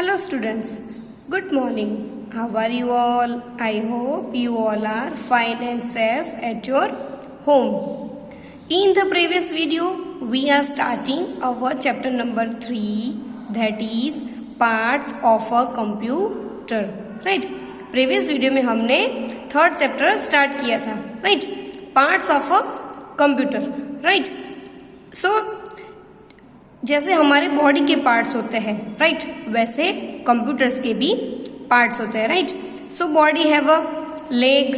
Hello students, good morning. How are you all? I hope you all are fine and safe at your home. In the previous video, we are starting our chapter number 3, that is parts of a computer. Right? Previous video में हमने third chapter start किया था. Right? Parts of a computer. Right? So जैसे हमारे body के parts होते हैं right वैसे कंप्यूटर्स के भी पार्ट्स होते हैं right so body have a leg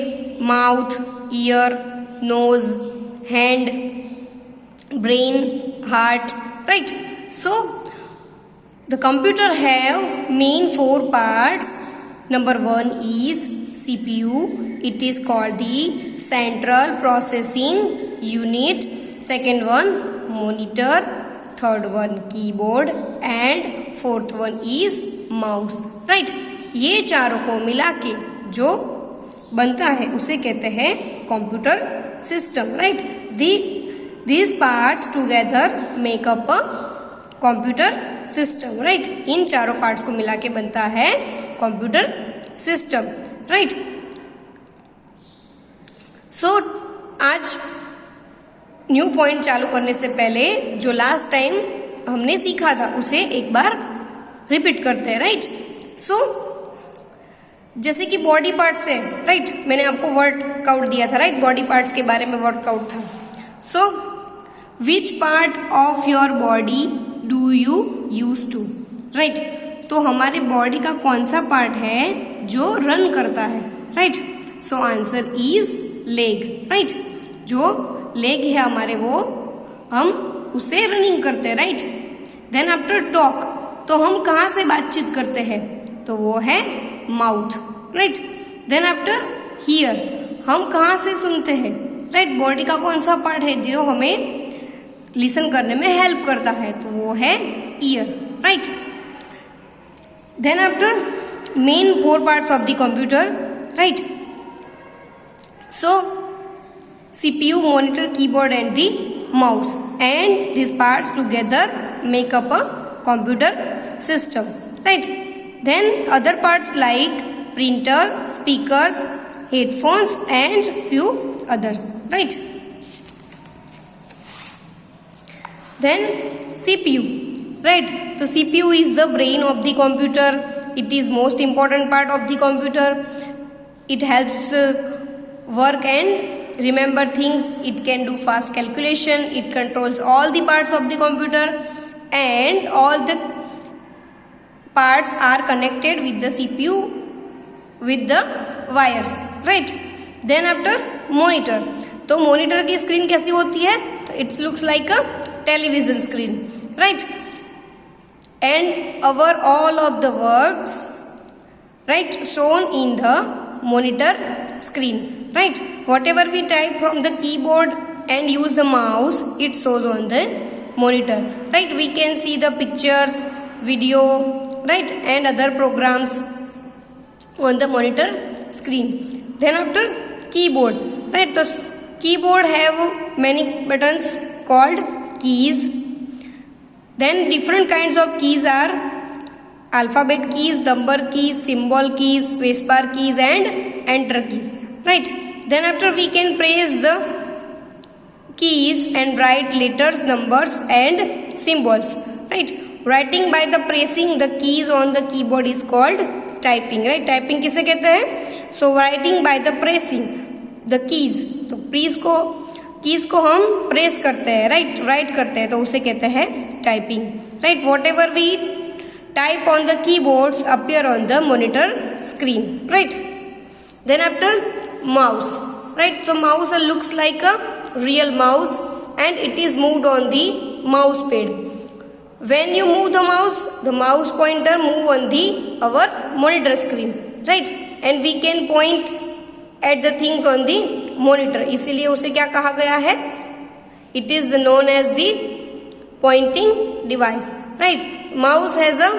mouth ear nose hind brain heart right so the computer have main 4 parts. Number 1 is CPU. It is called the central processing unit. Second one monitor. Third one keyboard and fourth one is mouse right. ये चारों को मिला के जो बनता है उसे कहते हैं computer system right. These parts together make up a computer system right. इन चारों पार्ट्स को मिला के बनता है कंप्यूटर सिस्टम राइट. सो आज न्यू पॉइंट चालू करने से पहले जो लास्ट टाइम हमने सीखा था उसे एक बार रिपीट करते हैं राइट. सो जैसे कि बॉडी पार्ट्स है राइट. मैंने आपको वर्कआउट दिया था राइट. बॉडी पार्ट्स के बारे में वर्कआउट था. So which part of your body do you use to write. तो हमारे बॉडी का कौन सा पार्ट है जो रन करता है right. So answer is leg right. जो लेग है हमारे वो हम उसे रनिंग करते हैं राइट. देन आफ्टर टॉक तो हम कहाँ से बातचीत करते हैं तो वो है mouth right. Then after here हम कहाँ से सुनते हैं राइट. बॉडी का कौन सा पार्ट है जो हमें लिसन करने में हेल्प करता है तो वो है ear right. Then after main 4 parts of the computer right. So CPU, monitor, keyboard and the mouse and these parts together make up a computer system right. Then other parts like printer, speakers, headphones and few others right. Then CPU right. So CPU is the brain of the computer. It is most important part of the computer. It helps work and remember things. It can do fast calculation. It controls all the parts of the computer and all the parts are connected with the CPU with the wires right. Then after monitor तो monitor की screen कैसी होती है तो it looks like a television screen right. And our all of the words right shown in the monitor screen right. Whatever we type from the keyboard and use the mouse it shows on the monitor right. We can see the pictures video right and other programs on the monitor screen. Then after keyboard right. The keyboard have many buttons called keys. Then different kinds of keys are alphabet keys, number keys, symbol keys, spacebar keys and enter keys right. Then after we can press the keys and write letters, numbers and symbols right. Writing by the pressing the keys on the keyboard is called typing right. Typing किसे कहते हैं. So writing by the pressing the keys तो keys को हम press करते हैं right. Right करते हैं तो उसे कहते हैं typing right. Whatever we type on the keyboards appear on the monitor screen right. Then after mouse right. So mouse looks like a real mouse and it is moved on the mouse pad. When you move the mouse pointer move on the our monitor screen right. And we can point at the things on the monitor. इसीलिए उसे क्या कहा गया है. It is the known as the pointing device right. Mouse has a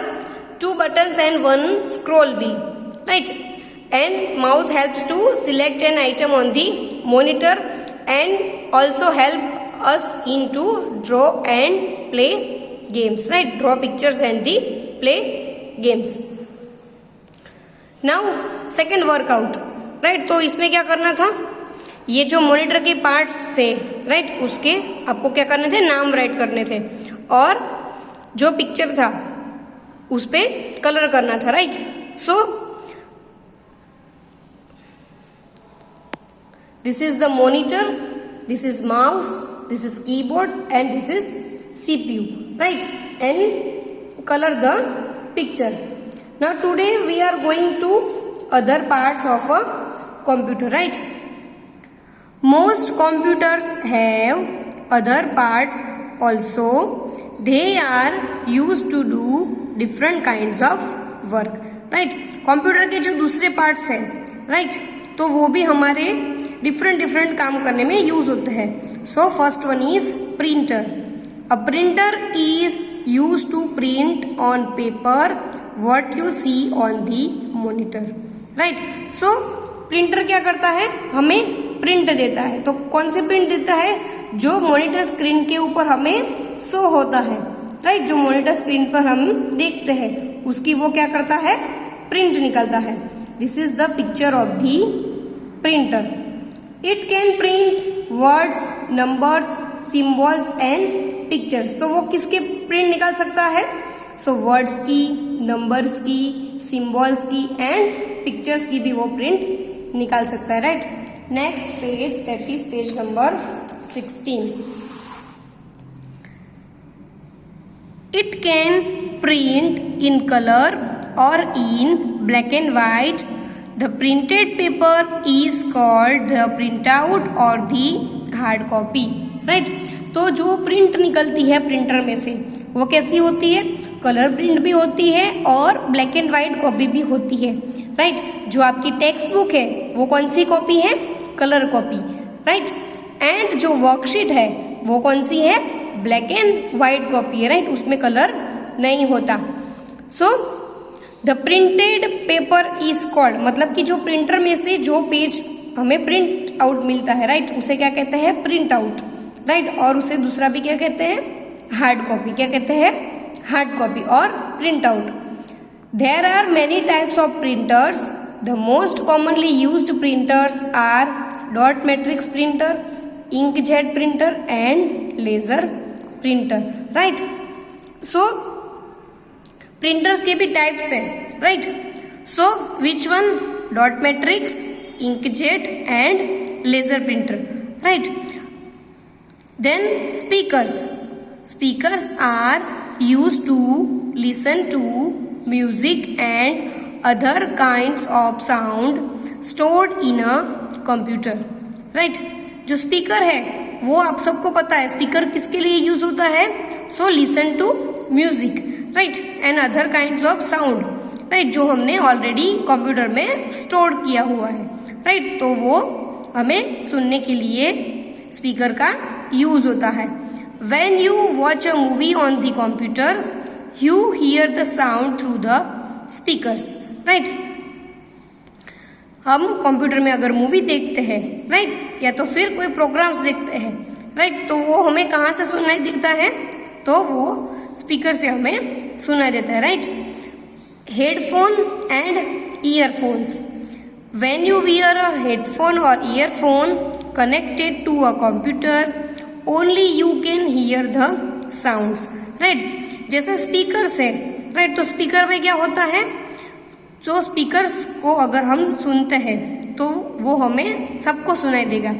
2 buttons and 1 scroll wheel right. And mouse helps to select an item on the monitor and also help us in to draw and play games right. Draw pictures and the play games. Now second workout, right. तो इसमें क्या करना था, ये जो monitor के parts थे, right, उसके आपको क्या करने थे, नाम राइट करने थे, और जो पिक्चर था उस पे कलर करना था, right. So this is the monitor, this is mouse, this is keyboard and this is CPU, right, and color the picture. Now today we are going to other parts of a computer, right. Most computers have other parts also. They are used to do different kinds of work, right. Computer के जो दूसरे parts हैं, right, तो वो भी हमारे different काम करने में यूज होते हैं। So first one is printer. A printer is used to print on paper what you see on the monitor, right. So printer क्या करता है, हमें प्रिंट देता है। तो कौन से प्रिंट देता है, जो मॉनिटर स्क्रीन के ऊपर हमें शो होता है, राइट, जो मॉनिटर स्क्रीन पर हम देखते हैं उसकी वो क्या करता है, प्रिंट निकलता है। This is the picture of the printer. It can print words, numbers, symbols and pictures. तो वो किसके प्रिंट निकाल सकता है, सो वर्ड्स की, नंबर्स की, सिम्बॉल्स की एंड पिक्चर्स की भी वो प्रिंट निकाल सकता है, right. Next page, that is page number 16। It can print in colour और in black and white. The printed paper is called the printout or the hard copy, right? तो जो print निकलती है प्रिंटर में से वो कैसी होती है, कलर प्रिंट भी होती है और ब्लैक एंड वाइट कॉपी भी होती है, राइट। जो आपकी टेक्स्ट बुक है वो कौन सी कॉपी है, कलर कॉपी, राइट। एंड जो वर्कशीट है वो कौन सी है, ब्लैक एंड वाइट कॉपी है, राइट, उसमें कलर नहीं होता। So the printed paper is called, मतलब कि जो प्रिंटर में से जो पेज हमें प्रिंट आउट मिलता है, राइट, उसे क्या कहते हैं, प्रिंट आउट, राइट। और उसे दूसरा भी क्या कहते हैं, हार्ड कॉपी। क्या कहते हैं, हार्ड कॉपी और print out. There are many types of printers. The most commonly used printers are dot matrix printer, inkjet printer and laser printer, right. So printers के भी टाइप्स हैं, right. So which one, dot matrix, inkjet and laser printer, right. Then speakers. Speakers are used to listen to music and other kinds of sound stored in a computer, right. जो speaker है वो आप सबको पता है, speaker किसके लिए use होता है, so listen to music, right, and other kinds of sound, right, जो हमने ऑलरेडी कंप्यूटर में स्टोर किया हुआ है, राइट। तो वो हमें सुनने के लिए स्पीकर का यूज होता है। When you watch a movie on the computer you here the sound through the speakers, right. हम कंप्यूटर में अगर मूवी देखते हैं, राइट, या तो फिर कोई प्रोग्राम्स देखते हैं, राइट, तो वो हमें कहाँ से सुनाई देता है, तो वो स्पीकर से हमें सुनाई देता है, right. Headphone and earphones. When you wear a headphone और earphone connected to a computer only you can hear the sounds, right. जैसे स्पीकर्स है, राइट, तो स्पीकर में क्या होता है, तो स्पीकर्स को अगर हम सुनते हैं तो वो हमें सबको सुनाई देगा।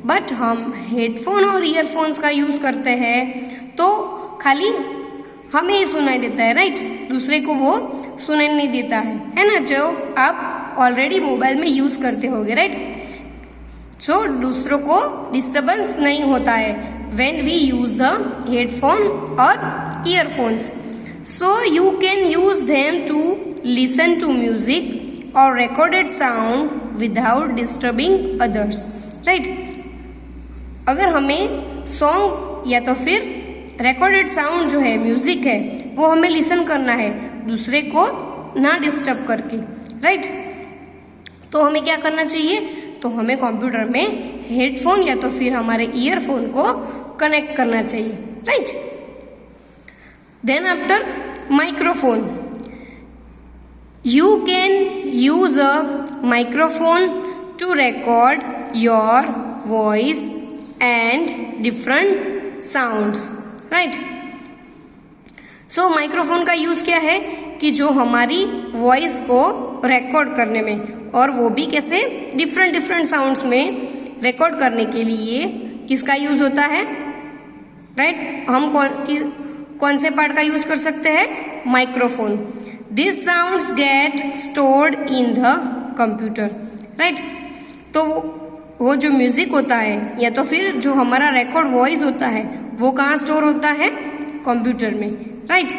बट हम हेडफोन और ईयरफोन्स का यूज करते हैं तो खाली हमें ही सुनाई देता है, राइट, दूसरे को वो सुनाई नहीं देता है ना, जो आप ऑलरेडी मोबाइल में यूज करते होगे, राइट। सो दूसरों को डिस्टर्बेंस नहीं होता है when we use the headphone और earphones. So you can use them to listen to music और recorded sound without disturbing others, right? अगर हमें सॉन्ग या तो फिर रिकॉर्डेड साउंड जो है, म्यूजिक है, वो हमें लिसन करना है दूसरे को ना डिस्टर्ब करके, राइट? तो हमें क्या करना चाहिए? तो हमें कंप्यूटर में हेडफोन या तो फिर हमारे ईयरफोन को कनेक्ट करना चाहिए, right? Then after microphone, You can use a microphone to record your voice and different sounds, right? So microphone का यूज क्या है कि जो हमारी वॉइस को रिकॉर्ड करने में, और वो भी कैसे, डिफरेंट डिफरेंट साउंड्स में रिकॉर्ड करने के लिए किसका यूज होता है, राइट? हम कौन से पार्ट का यूज कर सकते हैं? Microphone. This sounds get stored in the computer, right? तो वो जो म्यूजिक होता है या तो फिर जो हमारा रिकॉर्ड वॉइस होता है वो कहाँ स्टोर होता है? कंप्यूटर में, right?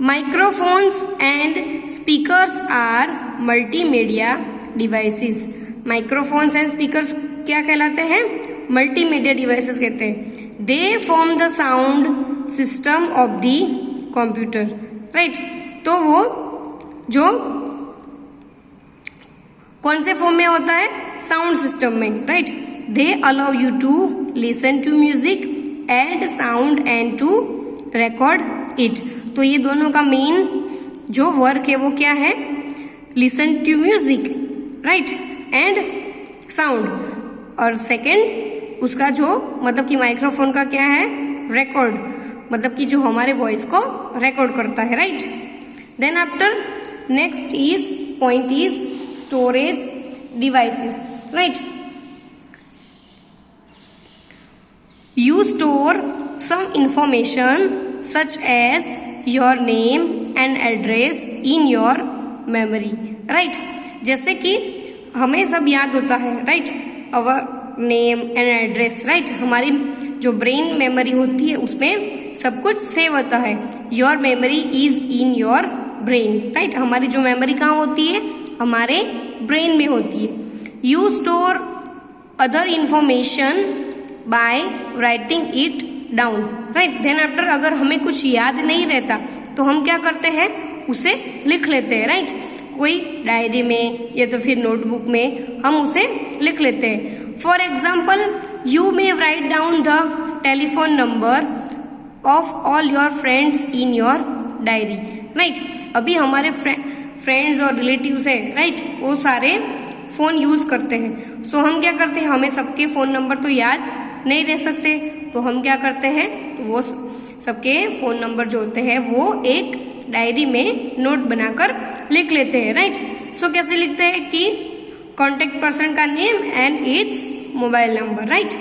Microphones and speakers are multimedia devices. Microphones and speakers क्या कहलाते हैं? मल्टीमीडिया डिवाइसेस कहते हैं. They form the sound system of the computer, right? तो वो जो कौन से फॉर्म में होता है? साउंड सिस्टम में, right? They allow you to listen to music and sound and to record it. तो ये दोनों का मेन जो वर्क है वो क्या है? Listen to music, right, and sound. और सेकेंड उसका जो मतलब कि माइक्रोफोन का क्या है? रिकॉर्ड, मतलब कि जो हमारे वॉइस को रिकॉर्ड करता है, right? Then after next is point is storage devices, right? You store some information such as your name and address in your memory, right? जैसे कि हमें सब याद होता है, right? Our name and address, right? हमारी जो ब्रेन मेमोरी होती है उसमें सब कुछ सेव होता है. Your memory is in your brain, right? हमारी जो मेमोरी कहाँ होती है? हमारे ब्रेन में होती है. You store other information by writing it down, right? Then after अगर हमें कुछ याद नहीं रहता तो हम क्या करते हैं? उसे लिख लेते हैं, right? कोई डायरी में या तो फिर नोटबुक में हम उसे लिख लेते हैं. For example you may write down the telephone number of all your friends in your diary, right? अभी हमारे फ्रेंड्स और रिलेटिव्स है, राइट? वो सारे फ़ोन यूज़ करते हैं. सो हम क्या करते हैं? हमें सबके फ़ोन नंबर तो याद नहीं रह सकते, तो हम क्या करते हैं? वो सबके फ़ोन नंबर जो होते हैं वो एक डायरी में नोट बनाकर लिख लेते हैं, राइट? सो कैसे लिखते हैं कि कॉन्टेक्ट पर्सन का name and it's mobile number, right?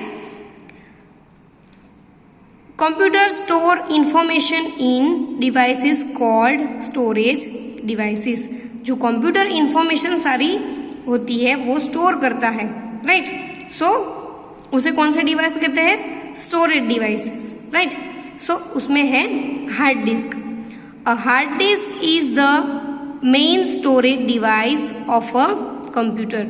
Computer store information in devices called storage devices. जो कंप्यूटर इंफॉर्मेशन सारी होती है वो स्टोर करता है, राइट? सो उसे कौन से डिवाइस कहते हैं? Storage devices, right? सो उसमें है hard disc. A hard disk is the main storage device of a computer,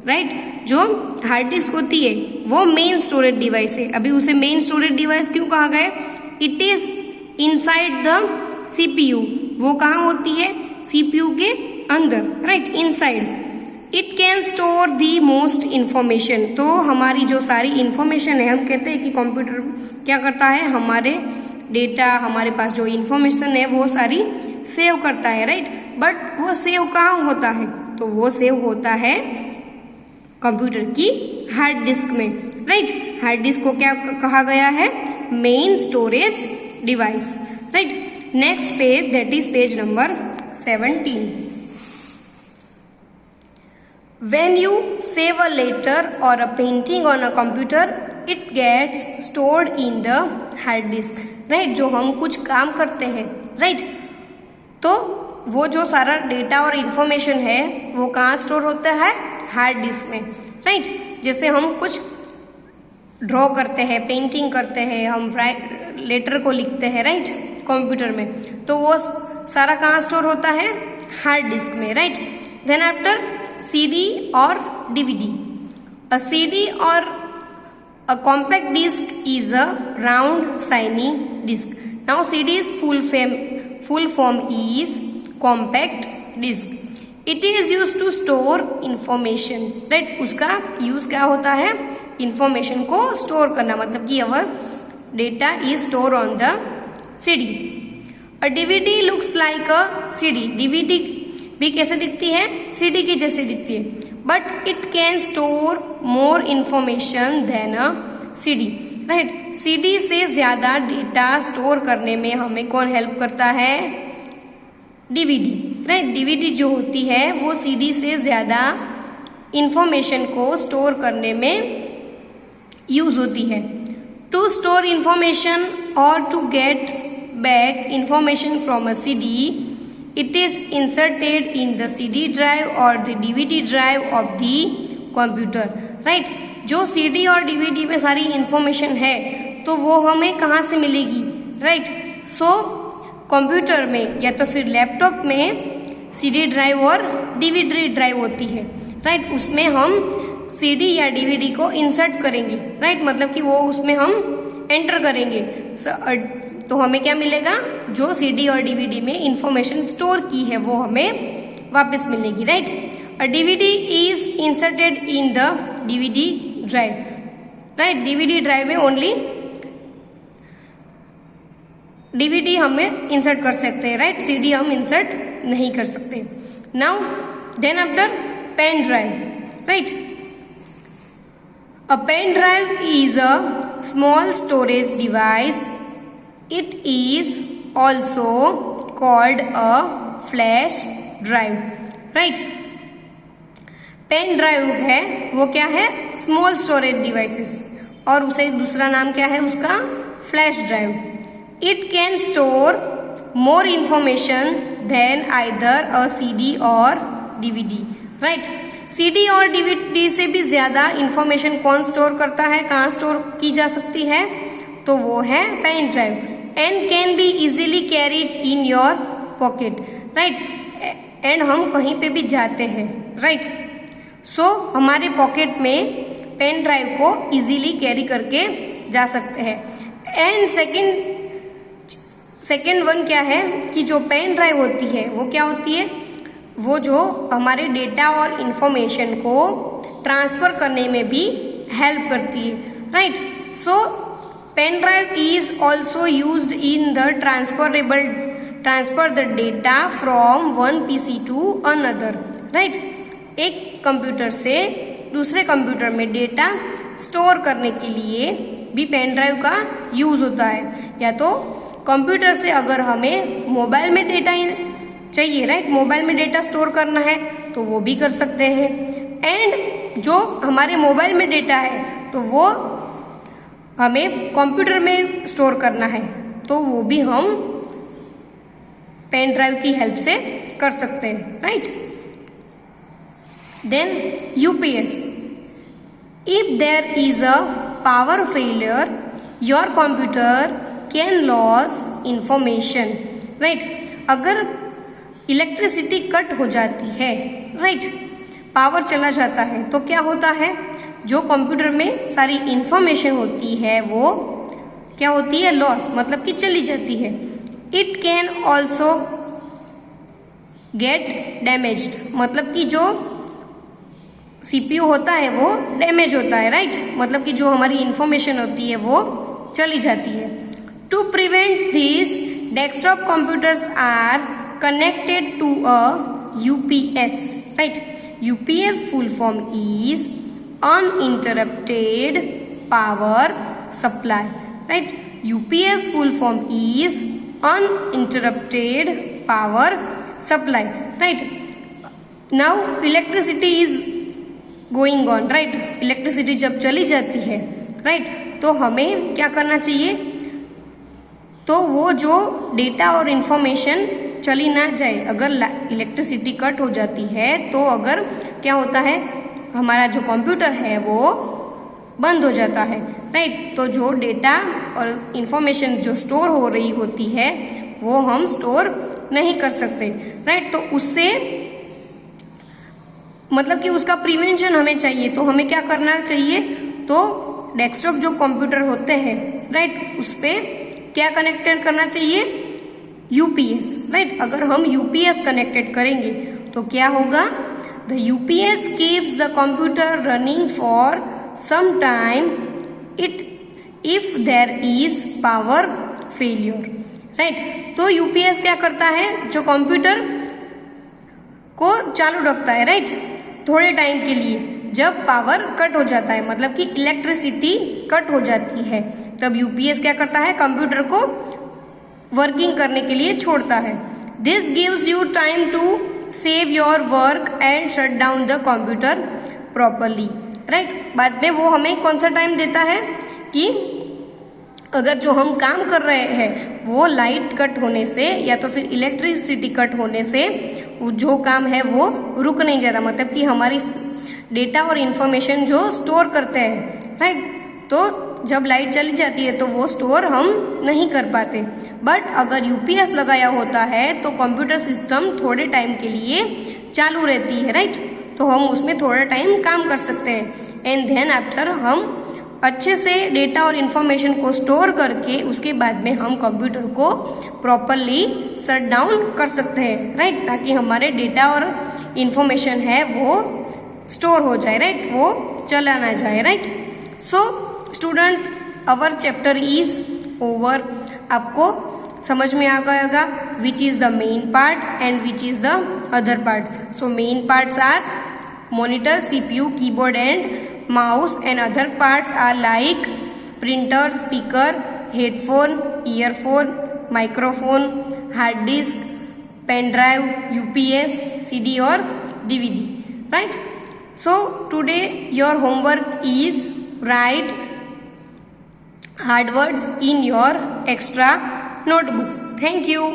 right? जो हार्ड डिस्क होती है वो मेन स्टोरेज डिवाइस है. अभी उसे मेन स्टोरेज डिवाइस क्यों कहा गया? It is inside the CPU. वो कहाँ होती है? सीपीयू के अंदर, right? Inside. It can store the most information. तो हमारी जो सारी इन्फॉर्मेशन है, हम कहते हैं कि कंप्यूटर क्या करता है? हमारे डेटा, हमारे पास जो इन्फॉर्मेशन है वो सारी सेव करता है, राइट? बट वो सेव कहाँ होता है? तो वो सेव होता है कंप्यूटर की हार्ड डिस्क में, राइट? हार्ड डिस्क को क्या कहा गया है? Main storage device, right? Next page, that is page number 17. When you save a letter or a painting on a computer, it gets stored in the hard disk, right? जो हम कुछ काम करते हैं, right? तो वो जो सारा डेटा और इन्फॉर्मेशन है वो कहाँ स्टोर होता है? हार्ड डिस्क में, राइट? जैसे हम कुछ ड्रॉ करते हैं, पेंटिंग करते हैं, हम लेटर को लिखते हैं, राइट? कंप्यूटर में, तो वो सारा कहाँ स्टोर होता है? हार्ड डिस्क में, right? Then after CD or DVD. A CD or a compact disc is a round shiny disc. Now CD's full form is compact disc. It is used to store information, right? उसका use क्या होता है? Information को store करना, मतलब कि our data is stored on the CD. A DVD looks like a CD. DVD भी कैसे दिखती है, CD की जैसे दिखती है, but it can store more information than a CD, right. CD से ज्यादा डेटा स्टोर करने में हमें कौन हेल्प करता है, DVD, राइट। DVD जो होती है वो CD से ज्यादा इंफॉर्मेशन को स्टोर करने में यूज होती है। टू स्टोर इंफॉर्मेशन और to get back information from a CD, it is inserted in the CD drive or the DVD drive of the computer, right। जो CD और DVD में सारी इंफॉर्मेशन है तो वो हमें कहाँ से मिलेगी, राइट। सो कंप्यूटर में या तो फिर लैपटॉप में CD ड्राइव और DVD ड्राइव होती है, राइट। उसमें हम CD या DVD को इंसर्ट करेंगे, राइट, मतलब कि वो उसमें हम एंटर करेंगे। तो हमें क्या मिलेगा, जो CD और DVD में इंफॉर्मेशन स्टोर की है वो हमें वापस मिलेगी, right. A DVD is inserted in the DVD drive, right. DVD drive में ओनली DVD हमें इंसर्ट कर सकते हैं, राइट। CD हम इंसर्ट नहीं कर सकते। Now then after pen drive, right. A pen drive is a small storage device, it is also called a flash drive, right। Pen drive है वो क्या है, स्मॉल स्टोरेज डिवाइसेस, और उसे दूसरा नाम क्या है उसका, flash drive. It can store more information than either a CD और DVD, राइट। CD और DVD से भी ज्यादा इंफॉर्मेशन कौन स्टोर करता है, कहाँ स्टोर की जा सकती है, तो वो है pen drive. and can be easily carried in your pocket, right। and हम कहीं पे भी जाते हैं, right। so हमारे पॉकेट में पेन ड्राइव को इजीली कैरी करके जा सकते हैं। एंड सेकेंड वन क्या है कि जो पेन ड्राइव होती है वो क्या होती है, वो जो हमारे डेटा और इंफॉर्मेशन को ट्रांसफर करने में भी हेल्प करती है, right. So pen drive is also used in the transfer the data from one PC to another, right। एक कंप्यूटर से दूसरे कंप्यूटर में डेटा स्टोर करने के लिए भी पेन ड्राइव का यूज होता है। या तो कंप्यूटर से अगर हमें मोबाइल में डेटा चाहिए, राइट, मोबाइल में डेटा स्टोर करना है तो वो भी कर सकते हैं। एंड जो हमारे मोबाइल में डेटा है तो वो हमें कंप्यूटर में स्टोर करना है तो वो भी हम पेन ड्राइव की हेल्प से कर सकते हैं, right. Then UPS, if there is a power failure your computer can loss information, right. अगर इलेक्ट्रिसिटी कट हो जाती है, राइट, पावर चला जाता है तो क्या होता है, जो कंप्यूटर में सारी इंफॉर्मेशन होती है वो क्या होती है, लॉस, मतलब कि चली जाती है। It can also get damaged, मतलब कि जो CPU होता है वो डैमेज होता है, राइट, मतलब कि जो हमारी इंफॉर्मेशन होती है वो चली जाती है। To prevent this desktop computers are connected to a UPS, right. UPS full form is uninterrupted power supply, right। UPS full form is uninterrupted power supply, right। now electricity is going on, right। Electricity जब चली जाती है, right, तो हमें क्या करना चाहिए, तो वो जो डेटा और इंफॉर्मेशन चली ना जाए। अगर इलेक्ट्रिसिटी कट हो जाती है तो अगर क्या होता है, हमारा जो कंप्यूटर है वो बंद हो जाता है, राइट। तो जो डेटा और इंफॉर्मेशन जो स्टोर हो रही होती है वो हम स्टोर नहीं कर सकते, राइट। तो उससे मतलब कि उसका प्रिवेंशन हमें चाहिए। तो हमें क्या करना चाहिए, तो डेस्कटॉप जो कंप्यूटर होते हैं, राइट, उस पर क्या कनेक्टेड करना चाहिए, UPS, राइट। अगर हम UPS कनेक्टेड करेंगे तो क्या होगा, the UPS keeps the computer running for some time if there is power failure, right। तो UPS क्या करता है, जो कंप्यूटर को चालू रखता है, राइट, थोड़े टाइम के लिए। जब पावर कट हो जाता है, मतलब कि इलेक्ट्रिसिटी कट हो जाती है, तब यूपीएस क्या करता है, कंप्यूटर को वर्किंग करने के लिए छोड़ता है। This gives you time to save your work and shut down the computer properly, right. बाद में वो हमें कौन सा टाइम देता है कि अगर जो हम काम कर रहे हैं वो लाइट कट होने से या तो फिर इलेक्ट्रिसिटी कट होने से जो काम है वो रुक नहीं जाता, मतलब कि हमारी डेटा और इन्फॉर्मेशन जो स्टोर करते हैं, राइट, तो जब लाइट चली जाती है तो वो स्टोर हम नहीं कर पाते। बट अगर यूपीएस लगाया होता है तो कंप्यूटर सिस्टम थोड़े टाइम के लिए चालू रहती है, राइट, तो हम उसमें थोड़ा टाइम काम कर सकते हैं। एंड देन आफ्टर हम अच्छे से डेटा और इन्फॉर्मेशन को स्टोर करके उसके बाद में हम कंप्यूटर को प्रॉपरली शट डाउन कर सकते हैं, राइट, ताकि हमारे डेटा और इन्फॉर्मेशन है वो स्टोर हो जाए, राइट, वो चला ना जाए, right. So student, our chapter is over. आपको समझ में आ गएगा which is the main part and which is the other parts. So main parts are monitor, CPU, keyboard and mouse, and other parts are like printer, speaker, headphone, earphone, microphone, hard disk, pen drive, UPS, CD or DVD, right? So today your homework is write hard words in your extra notebook. Thank you.